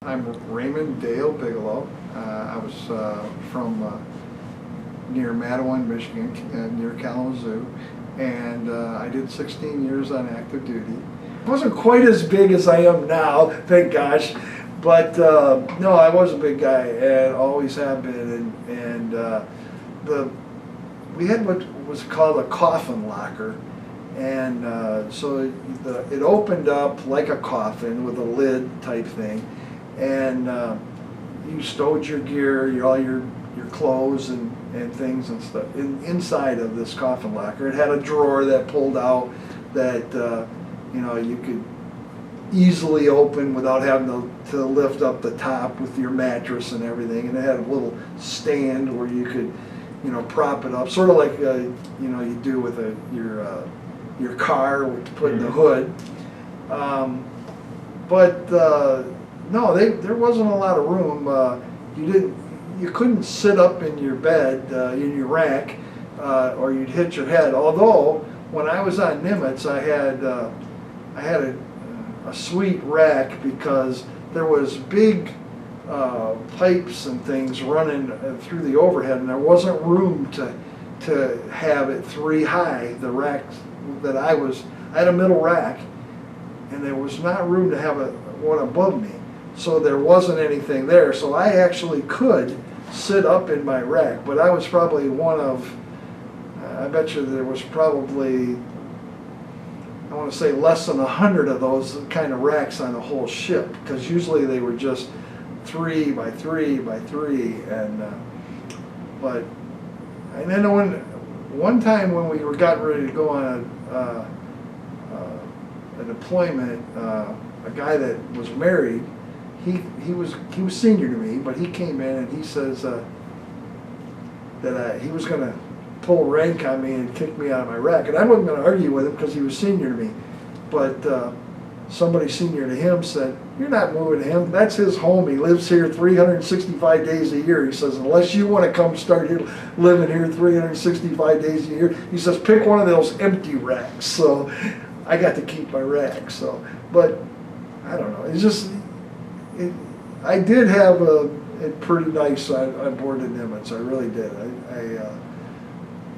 I'm Raymond Dale Bigelow. I was from near Mattawan, Michigan, near Kalamazoo, and I did 16 years on active duty. I wasn't quite as big as I am now, thank gosh, but no, I was a big guy and always have been. We had what was called a coffin locker, and so it opened up like a coffin with a lid type thing, and you stowed your gear, all your clothes and things and stuff inside of this coffin locker. It had a drawer that pulled out that you could easily open without having to lift up the top with your mattress and everything, and it had a little stand where you could prop it up, sort of like you do with your car to put in the hood. No, there wasn't a lot of room. You couldn't sit up in your bed, in your rack, or you'd hit your head. Although when I was on Nimitz, I had a sweet rack because there was big pipes and things running through the overhead, and there wasn't room to have it 3 high. The rack that I had a middle rack, and there was not room to have one above me, so there wasn't anything there. So I actually could sit up in my rack, but I was probably one of, I bet you there was probably, I want to say less than 100 of those kind of racks on the whole ship, because usually they were just 3 by 3 by 3, and then one time when we were getting ready to go on a deployment, a guy that was married, he was senior to me, but he came in and he says that he was going to pull rank on me and kick me out of my rack, and I wasn't going to argue with him because he was senior to me, but somebody senior to him said, "You're not moving him. That's his home. He lives here 365 days a year." He says, "Unless you want to come start here, living here 365 days a year," he says, "pick one of those empty racks." So I got to keep my rack. So, but I don't know. It's just, I did have it pretty nice on board the Nimitz. I really did.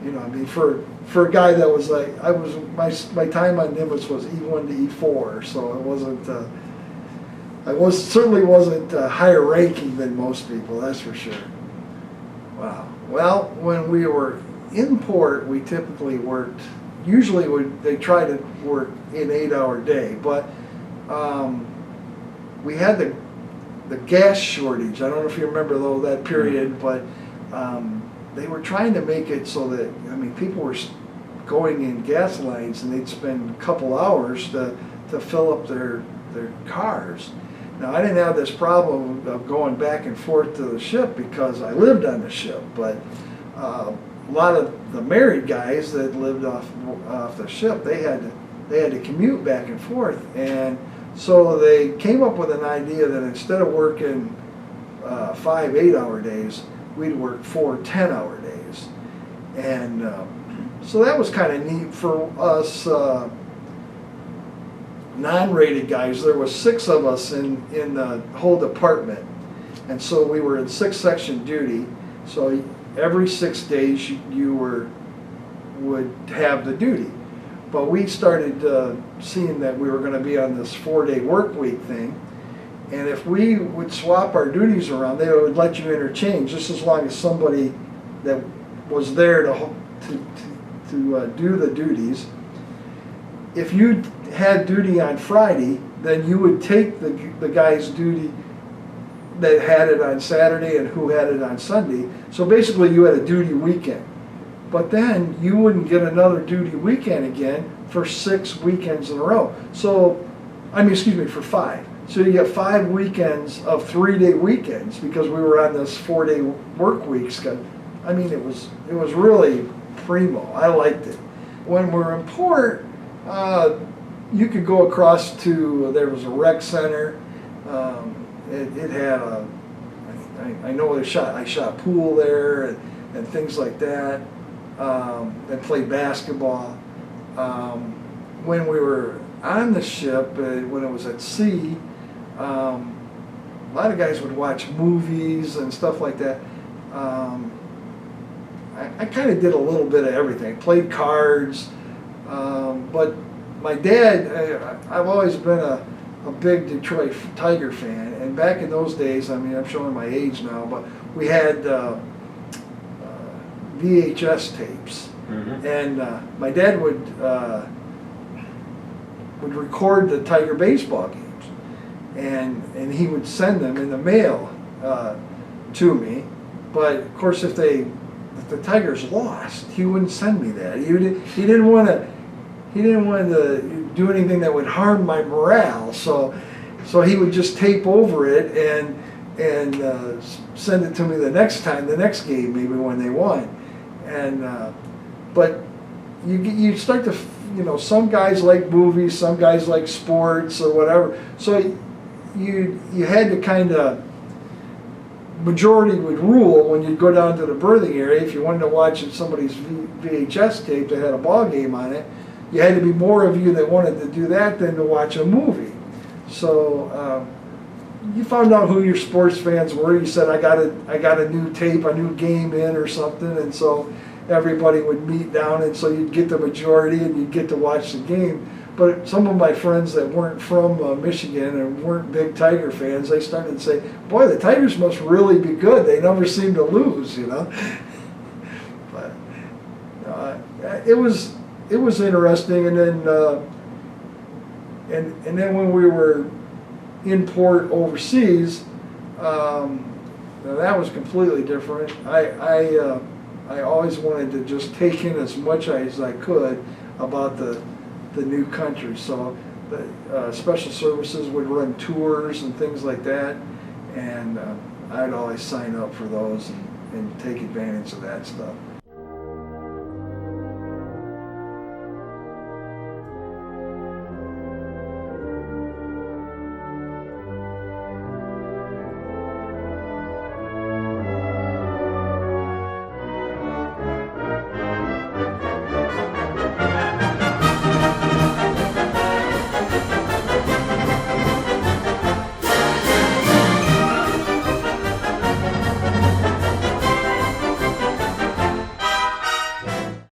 I mean, for a guy that was like, my time on Nimitz was E1 to E4, so it wasn't. Certainly wasn't higher ranking than most people. That's for sure. Wow. Well, when we were in port, we typically worked. Usually, they try to work an 8-hour day, but we had the gas shortage. I don't know if you remember that period, but they were trying to make it so that, people were going in gas lines and they'd spend a couple hours to fill up their cars. Now, I didn't have this problem of going back and forth to the ship because I lived on the ship, but a lot of the married guys that lived off the ship, they had to commute back and forth, and so they came up with an idea that instead of working 5 8-hour days, we'd work 4 10-hour days, and so that was kind of neat for us non-rated guys. There was 6 of us in the whole department, and so we were in 6-section duty. So every 6 days you would have the duty. But we started seeing that we were going to be on this 4-day work week thing, and if we would swap our duties around, they would let you interchange just as long as somebody that was there to do the duties. If you had duty on Friday, then you would take the guy's duty that had it on Saturday and who had it on Sunday. So basically you had a duty weekend. But then you wouldn't get another duty weekend again for 6 weekends in a row. So, for 5. So you get 5 weekends of 3-day weekends because we were on this 4-day work week schedule. It was really primo. I liked it. When we're in port, you could go across to, there was a rec center. It had I know I shot pool there and things like that, and played basketball. When we were on the ship, when it was at sea, a lot of guys would watch movies and stuff like that. I kind of did a little bit of everything. Played cards, but my dad, I've always been a big Detroit Tiger fan, and back in those days, I mean, I'm showing my age now, but we had VHS tapes, and my dad would record the Tiger baseball games, and he would send them in the mail to me. But of course, if the Tigers lost, he wouldn't send me that. He didn't want to do anything that would harm my morale. So he would just tape over it and send it to me the next game, maybe when they won. And but you start to, some guys like movies, some guys like sports or whatever. So you had to kind of, majority would rule when you'd go down to the berthing area. If you wanted to watch somebody's VHS tape that had a ball game on it, you had to be more of you that wanted to do that than to watch a movie. So you found out who your sports fans were. You said, I got a new tape, a new game in or something, and so everybody would meet down, and so you'd get the majority and you'd get to watch the game. But some of my friends that weren't from Michigan and weren't big Tiger fans, they started to say, boy, the Tigers must really be good. They never seem to lose, But it was interesting. And then and then when we were in port overseas, now that was completely different. I always wanted to just take in as much as I could about the new country. So the special services would run tours and things like that, and I'd always sign up for those and take advantage of that stuff.